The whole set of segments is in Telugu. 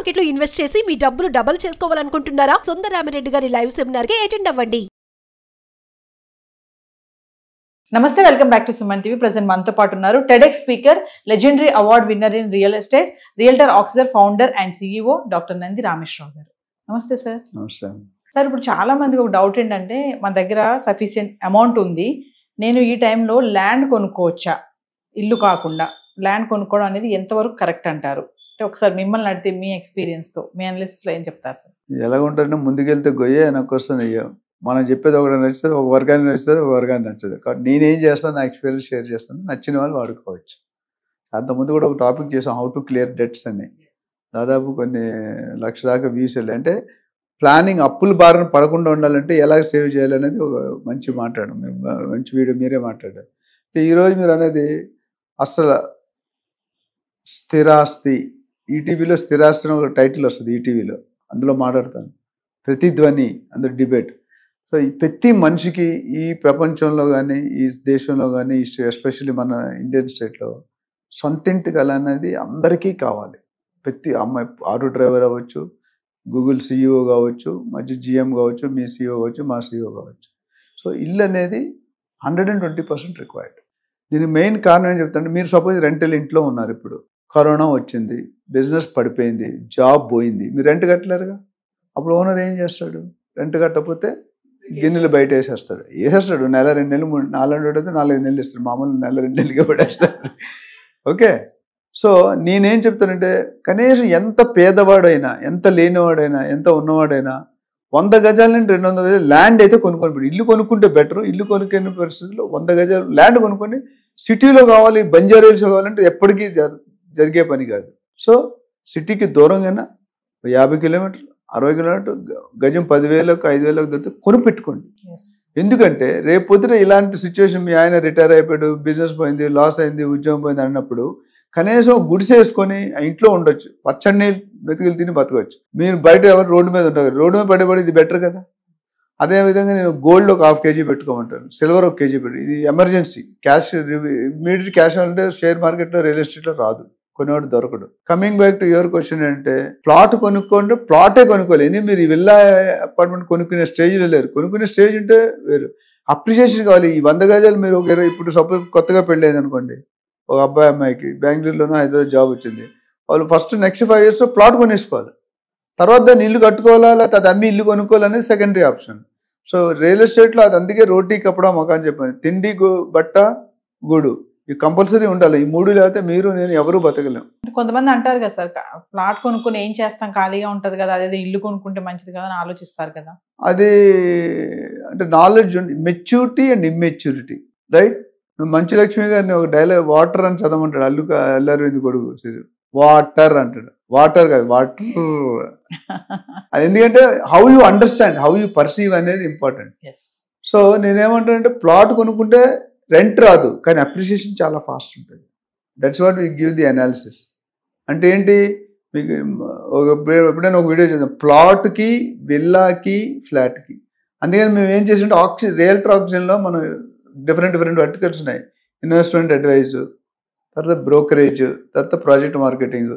మార్కెట్ లో ఇన్వెస్ట్ చేసి మీ డబ్బులు డబుల్ చేసుకోవాలనుకుంటున్నారా? సుందరరామిరెడ్డి గారి లైవ్ సెమినార్ కి అటెండ్ అవ్వండి. నమస్తే, welcome back to Suman TV. Present మనతో పాటు ఉన్నారు TEDx speaker, legendary award winner in real estate, realtor ఆక్సిజర్ founder and CEO doctor Nandi Rameshwararao గారు. నమస్తే సార్. నమస్తే సార్, ఇప్పుడు చాలా మందికి ఒక డౌట్ ఏంటంటే, మన దగ్గర సఫిషియెంట్ అమౌంట్ ఉంది, నేను ఈ టైంలో ల్యాండ్ కొనుక్కోవచ్చా? ఇల్లు కాకుండా ల్యాండ్ కొనుక్కోవడం అనేది ఎంతవరకు కరెక్ట్ అంటారు? అంటే ఒకసారి మిమ్మల్ని అడిగితే మీ ఎక్స్పీరియన్స్తో, మీ అనాలిసిస్లో ఏం చెప్తారు సార్? ఎలాగుంటారంటే ముందుకెళ్తే గొయ్యే వెనక్కి వస్తుంది అయ్యో. మనం చెప్పేది ఒకటి నచ్చుతుంది, ఒక వర్గాన్ని నచ్చుతుంది, ఒక వర్గాన్ని నచ్చదు. కాబట్టి నేనేం చేస్తాను, నా ఎక్స్పీరియన్స్ షేర్ చేస్తాను, నచ్చిన వాళ్ళు వాడుకోవచ్చు. అంతకుముందు కూడా ఒక టాపిక్ చేసాం, హౌ టు క్లియర్ డెట్స్ అని. దాదాపు కొన్ని లక్ష దాకా వ్యూస్ వెళ్ళాయి. అంటే ప్లానింగ్, అప్పుల బారిన పడకుండా ఉండాలంటే ఎలా సేవ్ చేయాలనేది ఒక మంచి మాట్లాడాం మేము, మంచి వీడియో మీరే మాట్లాడారు. ఈరోజు మీరు అనేది అసలు స్థిరాస్తి, ఈటీవీలో స్థిరాస్తి అని ఒక టైటిల్ వస్తుంది ఈటీవీలో, అందులో మాట్లాడతాను. ప్రతిధ్వని, అందులో డిబేట్. సో ఈ ప్రతి మనిషికి ఈ ప్రపంచంలో కానీ, ఈ దేశంలో కానీ, ఎస్పెషల్లీ మన ఇండియన్ స్టేట్లో సొంతింటి కళ అనేది అందరికీ కావాలి. ప్రతి అమ్మాయి, ఆటో డ్రైవర్ అవ్వచ్చు, గూగుల్ సిఇఓ కావచ్చు, మంచి జిఎం కావచ్చు, మీ సిఇఓ కావచ్చు, మా సిఇఓ కావచ్చు. సో ఇల్లు అనేది 120% రిక్వైర్డ్. దీనికి మెయిన్ కారణం ఏం చెప్తానంటే, మీరు సపోజ్ రెంటల్ ఇంట్లో ఉన్నారు, ఇప్పుడు కరోనా వచ్చింది, బిజినెస్ పడిపోయింది, జాబ్ పోయింది, మీరు రెంట్ కట్టలేరుగా. అప్పుడు ఓనర్ ఏం చేస్తాడు? రెంట్ కట్టకపోతే గిన్నెలు బయట వేసేస్తాడు. నెల 2 నెలలు 4 అయితే 4-5 నెలలు ఇస్తాడు. మామూలు నెల 2 నెలలుగా పడేస్తాడు. ఓకే. సో నేనేం చెప్తానంటే, కనీసం ఎంత పేదవాడైనా, ఎంత లేనివాడైనా, ఎంత ఉన్నవాడైనా 100 గజాల నుండి 200 గజాలు ల్యాండ్ అయితే కొనుక్కొని, ఇల్లు కొనుక్కుంటే బెటర్. ఇల్లు కొనుక్కునే పరిస్థితుల్లో 100 గజాలు ల్యాండ్ కొనుక్కొని, సిటీలో కావాలి, బంజారా హిల్స్ కావాలంటే ఎప్పటికీ జరిగే పని కాదు. సో సిటీకి దూరంగా 50 కిలోమీటర్లు, 60 కిలోమీటర్, గజం 10,000కు 5,000కు దొరికితే కొనిపెట్టుకోండి. ఎందుకంటే రేపు పొద్దున ఇలాంటి సిచ్యువేషన్, మీ ఆయన రిటైర్ అయిపోయాడు, బిజినెస్ పోయింది, లాస్ అయింది, ఉద్యోగం పోయింది అన్నప్పుడు కనీసం గుడిసేసుకొని ఇంట్లో ఉండొచ్చు, పచ్చడి మెతుకులు తిని బతకవచ్చు. మీరు బయట ఎవరు రోడ్డు మీద ఉంటారు, రోడ్డు మీద పడేపడి ఇది బెటర్ కదా. అదేవిధంగా నేను గోల్డ్ ఒక 1/2 kg పెట్టుకోమంటాను, సిల్వర్ 1 kg పెట్టి, ఇది ఎమర్జెన్సీ క్యాష్, ఇమీడియట్ క్యాష్ అంటే షేర్ మార్కెట్లో, రియల్ ఎస్టేట్లో రాదు, కొనేవాడు దొరకడు. Coming back to your question అంటే, ప్లాట్ కొనుక్కోండి, ప్లాటే కొనుక్కోవాలి. ఎందుకు మీరు విల్లా అపార్ట్మెంట్ కొనుక్కునే స్టేజ్లో లేరు. కొనుక్కునే స్టేజ్ ఉంటే వేరు, అప్రిషియేషన్ కావాలి. ఈ 100 గజాలు మీరు ఒక ఇప్పుడు సపోజ్ కొత్తగా పెళ్ళైంది అనుకోండి, ఒక అబ్బాయి అమ్మాయికి బెంగళూరులోనో హైదరాబాద్ జాబ్ వచ్చింది, వాళ్ళు ఫస్ట్ నెక్స్ట్ 5 years ప్లాట్ కొనేసుకోవాలి. తర్వాత దాన్ని ఇల్లు కట్టుకోవాలా, లేకపోతే అది అమ్మి ఇల్లు కొనుక్కోవాలనేది సెకండరీ ఆప్షన్. సో రియల్ ఎస్టేట్లో అది అందుకే రోటీ కప్పడా మకాన్ చెప్పాను, తిండి బట్ట గూడు, ఇవి కంపల్సరీ ఉండాలి. ఈ 3 లేకపోతే మీరు నేను ఎవరు బతకలేం. కొంతమంది అంటారు కదా సార్, ప్లాట్ కొనుక్కొని ఏం చేస్తాం, ఖాళీగా ఉంటుంది కదా, అదేదో ఇల్లు కొనుక్కుంటే మంచిది కదా అని ఆలోచిస్తారు కదా. అది అంటే knowledge, maturity and immaturity, right. Manchu Lakshmi గారిని ఒక డైలాగ్, వాటర్ అని చదవమంటాడు, అల్లరవింద్ కొడుకు, వాటర్ అంటాడు. వాటర్ కాదు, వాటర్. అది ఎందుకంటే how you understand, how you perceive అనేది ఇంపార్టెంట్. సో నేనేమంటానంటే, ప్లాట్ కొనుక్కుంటే రెంట్ రాదు, కానీ అప్రిషియేషన్ చాలా ఫాస్ట్ ఉంటుంది. That's what we give the analysis. అంటే ఏంటి, మీకు ఎప్పుడైనా ఒక వీడియో చేద్దాం, ప్లాట్కి, విల్లాకి, ఫ్లాట్కి. అందుకని మేము ఏం చేసింటే, రియల్టర్ ఆక్సిజన్లో మనం డిఫరెంట్ వర్టికల్స్ ఉన్నాయి. ఇన్వెస్ట్మెంట్ అడ్వైజ్, తర్వాత బ్రోకరేజ్, తర్వాత ప్రాజెక్ట్ మార్కెటింగ్,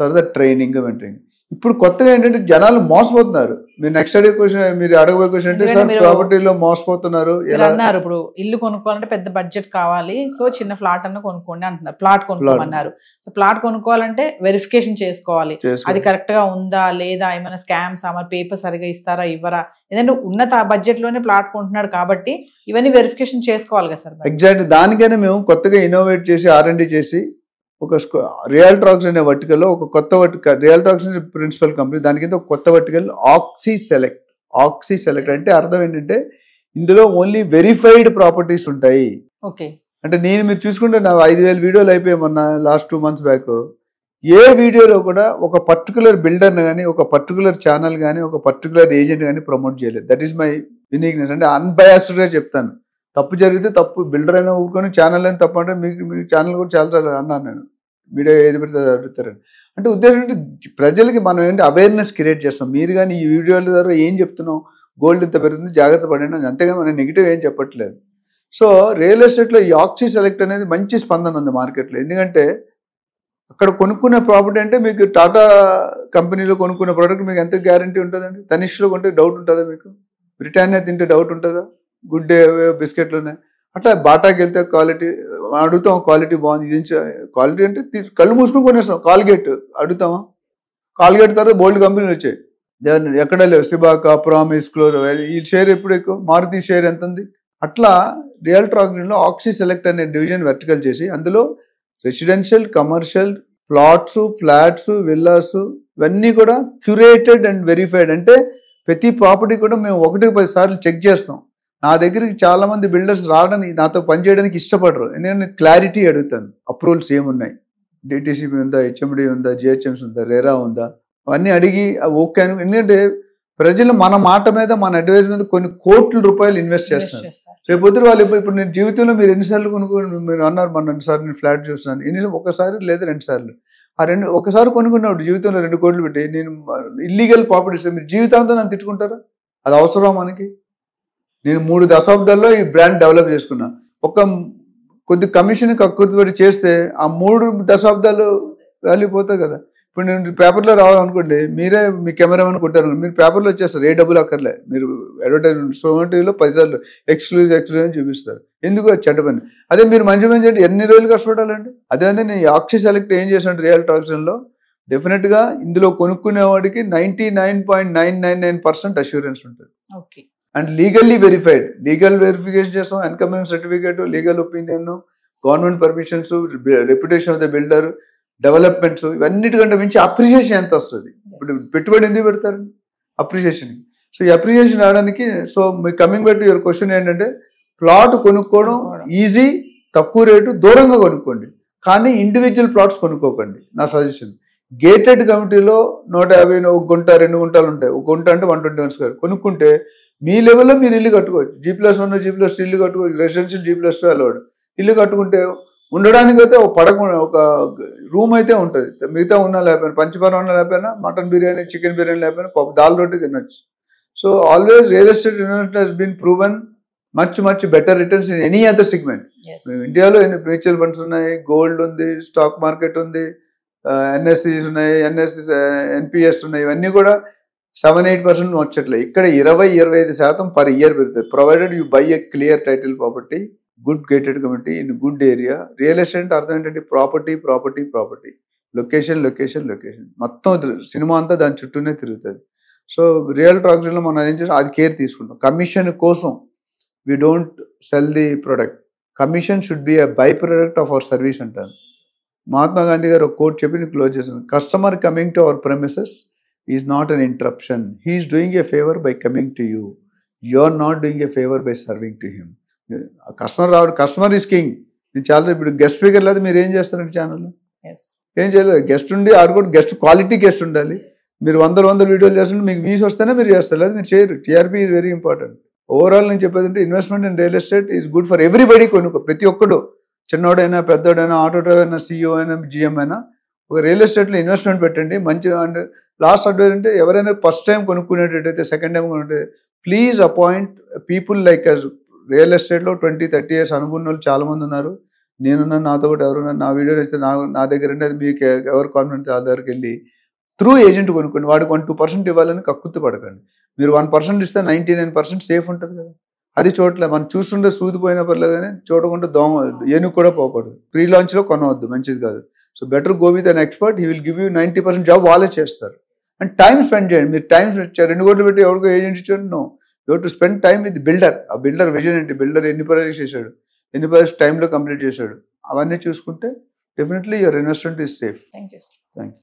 తర్వాత ట్రైనింగ్, మెంటరింగ్. ఇప్పుడు కొత్తగా ఏంటంటే జనాలు మోసపోతున్నారు. మీరు నెక్స్ట్ అడిగే క్వశ్చన్, మీరు అడగబోయే క్వశ్చన్ అంటే, సార్ ప్రాపర్టీలో మోసపోతున్నారు ఎలా అన్నారు. ఇప్పుడు ఇల్లు కొనుక్కోవాలంటే పెద్ద బడ్జెట్ కావాలి, సో చిన్న ఫ్లాట్ అన్న కొనుక్కోండి అంటున్నారు. ప్లాట్ కొనుక్కోమన్నారు. సో ప్లాట్ కొనుక్కోవాలంటే వెరిఫికేషన్ చేసుకోవాలి, అది కరెక్ట్ గా ఉందా లేదా, ఏమైనా స్కామ్స్, మరి పేపర్ సరిగా ఇస్తారా ఇవ్వరా. ఎందుకంటే ఉన్నత బడ్జెట్ లోనే ప్లాట్ కొంటున్నాడు కాబట్టి ఇవన్నీ వెరిఫికేషన్ చేసుకోవాలి కదా సార్. ఎగ్జాక్ట్. దానికైనా మేము కొత్తగా ఇన్నోవేట్ చేసి, R&D చేసి, ఒక రియల్టర్ ఆక్సిజన్ అనే వర్టికల్లో ఒక కొత్త vertical, realtor oxygen principal company, దాని కింద ఒక కొత్త వర్టికల్ ఆక్సీ సెలెక్ట్. అంటే అర్థం ఏంటంటే, ఇందులో ఓన్లీ వెరిఫైడ్ ప్రాపర్టీస్ ఉంటాయి. ఓకే. అంటే మీరు చూసుకుంటే నా 5,000 వీడియోలు అయిపోయాయి మొన్న, లాస్ట్ 2 months బ్యాక్. ఏ వీడియోలో కూడా ఒక పర్టికులర్ బిల్డర్ని కానీ, ఒక పర్టికులర్ ఛానల్ కానీ, ఒక పర్టికులర్ ఏజెంట్ కానీ ప్రమోట్ చేయలేదు. That is my uniqueness. అంటే అన్బయాస్డ్గా చెప్తాను. తప్పు జరిగితే తప్పు, బిల్డర్ అయినా ఊరుకొని, ఛానల్ అయినా తప్పు అంటే, మీ ఛానల్ కూడా చాలా అన్నాను నేను, మీడియా ఏది పెడితే అడుగుతారని. అంటే ఉద్దేశం ఏంటి, ప్రజలకి మనం ఏంటి అవేర్నెస్ క్రియేట్ చేస్తాం. మీరు కానీ ఈ వీడియోల ద్వారా ఏం చెప్తున్నాం, గోల్డ్ ఇంత పెరుగుతుంది, జాగ్రత్త పడండి, అంతేగాని మనం నెగిటివ్ ఏం చెప్పట్లేదు. సో రియల్ ఎస్టేట్లో ఈ ఆక్సీ సెలెక్ట్ అనేది మంచి స్పందన ఉంది మార్కెట్లో. ఎందుకంటే అక్కడ కొనుక్కునే ప్రాపర్టీ అంటే మీకు టాటా కంపెనీలో కొనుక్కునే ప్రోడక్ట్ మీకు ఎంత గ్యారంటీ ఉంటుందండి? తనిష్లో కొంటే డౌట్ ఉంటుందా మీకు? బ్రిటానియా తింటే డౌట్ ఉంటుందా? గుడ్ డే బిస్కెట్లు ఉన్నాయి. అట్లా బాటాకి వెళ్తే క్వాలిటీ అడుగుతాం, క్వాలిటీ బాగుంది, ఇది క్వాలిటీ అంటే కళ్ళు మూసుకుని కొనేస్తాం. కాల్గేట్ అడుగుతామా? కాల్గేట్ తర్వాత బోల్డ్ కంపెనీలు వచ్చాయి, ఎక్కడ లేవు. సిబాకా, ప్రామిస్, క్లోజ్. ఈ షేర్ ఎప్పుడు ఎక్కువ? మారుతి షేర్ ఎంత ఉంది? అట్లా రియల్టర్ ఆక్సిజన్లో ఆక్సీ సెలెక్ట్ అనే డివిజన్ వర్టికల్ చేసి అందులో residential, commercial, plots, flats, villas ఇవన్నీ కూడా క్యూరేటెడ్ అండ్ వెరిఫైడ్. అంటే ప్రతి ప్రాపర్టీ కూడా మేము 1-10 సార్లు చెక్ చేస్తాం. నా దగ్గరికి చాలా మంది బిల్డర్స్ రావడానికి, నాతో పనిచేయడానికి ఇష్టపడరు. ఎందుకంటే క్లారిటీ అడుగుతాను. అప్రూవల్స్ ఏమున్నాయి, డిటిసిపి ఉందా, హెచ్ఎండి ఉందా, జిహెచ్ఎంసీ ఉందా, రెరా ఉందా, అవన్నీ అడిగి ఓకే అని. ఎందుకంటే ప్రజలు మన మాట మీద, మన అడ్వైజ్ మీద కొన్ని కోట్ల రూపాయలు ఇన్వెస్ట్ చేస్తున్నారు. రేపు పొద్దున వాళ్ళు ఇప్పుడు నేను జీవితంలో మీరు ఎన్నిసార్లు కొనుక్కోండి, మీరు అన్నారు మన 2 సార్లు నేను ఫ్లాట్ చూస్తున్నాను, ఎన్నిసార్లు? ఒకసారి లేదా 2 సార్లు. ఒకసారి కొనుక్కున్నప్పుడు జీవితంలో 2 కోట్లు పెట్టి నేను ఇల్లీగల్ ప్రాపర్టీస్, మీరు జీవితాంతం నన్ను తిట్టుకుంటారా? అది అవసరం మనకి? నేను 3 దశాబ్దాల్లో ఈ బ్రాండ్ డెవలప్ చేసుకున్నా. కొద్ది కమిషన్ కక్కుర్తిపెట్టి చేస్తే ఆ 3 దశాబ్దాలు వాల్యూ పోతాయి కదా. ఇప్పుడు నేను పేపర్లో రావాలనుకోండి, మీరే మీ కెమెరామెన్ కొట్టారు, మీరు పేపర్లో వచ్చేస్తారు, ఏ డబ్బులు అక్కర్లే. మీరు అడ్వర్టైజ్మెంట్ సోమన్ టీవీలో 10 సార్లు ఎక్స్క్లూజివ్ అని చూపిస్తారు. ఎందుకు? అది చెడ్డ పని. అదే మీరు మంచి చేయండి, ఎన్ని రోజులు కష్టపడాలండి? అదే నేను ఆక్సీ సెలెక్ట్ ఏం చేసినట్టు రియల్ ఆక్సిజన్లో డెఫినెట్గా ఇందులో కొనుక్కునేవాడికి 99.999% అష్యూరెన్స్ ఉంటుంది. Okay. And legally verified, legal verification చేస్తాం, ఎన్కమింగ్ certificate, legal opinion, government permissions, reputation of the builder, developments, ఇవన్నిటికంటే మించి అప్రిషియేషన్ ఎంత వస్తుంది. ఇప్పుడు పెట్టుబడి ఎందుకు పెడతారు? అప్రిషియేషన్. సో ఈ అప్రిషియేషన్ రావడానికి, సో మీ coming back to your question ఏంటంటే, ప్లాట్ కొనుక్కోవడం ఈజీ, తక్కువ రేటు, దూరంగా కొనుక్కోండి, కానీ ఇండివిజువల్ ప్లాట్స్ కొనుక్కోకండి. నా సజెషన్. గేటెడ్ కమిటీలో 150, 1 గుంట 2 గుంటలు ఉంటాయి. 1 గుంట అంటే 121 స్క్వేర్ కొనుక్కుంటే మీ లెవెల్లో మీరు ఇల్లు కట్టుకోవచ్చు. G+1, G+2 ఇల్లు కట్టుకోవచ్చు. Residential G+2 అలవాడు. ఇల్లు కట్టుకుంటే ఉండడానికి అయితే ఒక రూమ్ అయితే ఉంటుంది. మిగతా ఉన్నా లేకపోయినా, పంచపరం ఉన్నా లేకపోయినా, మటన్ బిర్యానీ, చికెన్ బిర్యానీ లేకపోయినా, దాల్ రోటీ తినొచ్చు. So always real estate investment has been proven much better returns in any other segment. ఇండియాలో మ్యూచువల్ ఫండ్స్ ఉన్నాయి, గోల్డ్ ఉంది, స్టాక్ మార్కెట్ ఉంది, ఎన్ఎస్సీస్ ఉన్నాయి, ఎన్పిఎస్ ఉన్నాయి. ఇవన్నీ కూడా 7-8% వచ్చట్లే. ఇక్కడ 20-25% పర్ ఇయర్ పెరుగుతుంది, provided you by a clear title property, good gated community in good area. Real estate అంటే అర్థం ఏంటంటే ప్రాపర్టీ, లొకేషన్, మొత్తం సినిమా అంతా దాని చుట్టూనే తిరుగుతుంది. సో రియల్ ట్రాక్స్లో మనం ఏం చేస్తాం, అది కేర్ తీసుకుంటాం. కమిషన్ కోసం we don't sell the product. Commission should be a by product of our service అంటారు. మహాత్మా గాంధీ గారు ఒక కోట్ చెప్పి క్లోజ్ చేశాను. Customer coming to our premises is not an interruption. He is doing a favour by coming to you. You are not doing a favour by serving to him. Customer is king. నేను చాలా ఇప్పుడు గెస్ట్ ఫిగర్ లేదు, మీరు ఏం చేస్తారండి ఛానల్లో? ఏం చేయలేదు. గెస్ట్ ఉండి ఆడుకోండి. గెస్ట్ క్వాలిటీ గెస్ట్ ఉండాలి. మీరు 100 వీడియోలు చేస్తుంటే మీకు వ్యూస్ వస్తేనే మీరు చేస్తారు, లేదు మీరు చేయరు. TRP is very important. Overall నేను చెప్పేది అంటే investment in real estate is good for everybody. ప్రతి ఒక్కడు, చిన్నోడైనా, పెద్దోడైనా, ఆటో డ్రైవర్ అయినా, CEO అయినా, GM అయినా, ఒక రియల్ ఎస్టేట్లో ఇన్వెస్ట్మెంట్ పెట్టండి. మంచిగా. అండ్ లాస్ట్ అడ్వైజ్ అంటే ఎవరైనా ఫస్ట్ టైం కొనుక్కునేటట్టయితే, సెకండ్ టైం కొనుక్కుంటే, please appoint people like us. Real ఎస్టేట్లో 20-30 years అనుకున్న వాళ్ళు చాలా మంది ఉన్నారు. నేనున్నాను, నాతో పాటు ఎవరున్నారు. నా వీడియో ఇస్తే నా దగ్గర అంటే అది మీకు ఎవరు కాన్ఫిడెంట్ ఆ దగ్గరికి వెళ్ళి త్రూ ఏజెంట్ కొనుక్కోండి. వాడికి 1-2% ఇవ్వాలని కక్కుర్తి పడకండి. మీరు 1% ఇస్తే 99% సేఫ్ ఉంటుంది కదా. అది చూడలే, మనం చూస్తుంటే సూదిపోయినా పర్లేదు, కానీ చూడకుండా ఏనుగు కూడా పోకూడదు. ప్రీ లాంచ్లో కొనవద్దు, మంచిది కాదు. So better go with an expert. He will give you 90% job వాళ్ళే చేస్తారు. అండ్ టైం స్పెండ్ చేయండి. మీరు టైం 2 కోట్లు పెట్టి ఎవరికో ఏజెంట్ ఇచ్చాడు. No, you to spend time with builder. ఆ బిల్డర్ విజన్ ఏంటి, బిల్డర్ ఎన్ని ప్రాజెక్ట్స్ చేశాడు, ఎన్ని ప్రాజెక్ట్స్ టైంలో కంప్లీట్ చేశాడు, అవన్నీ చూసుకుంటే definitely your investment is safe. Thank you. Thank you.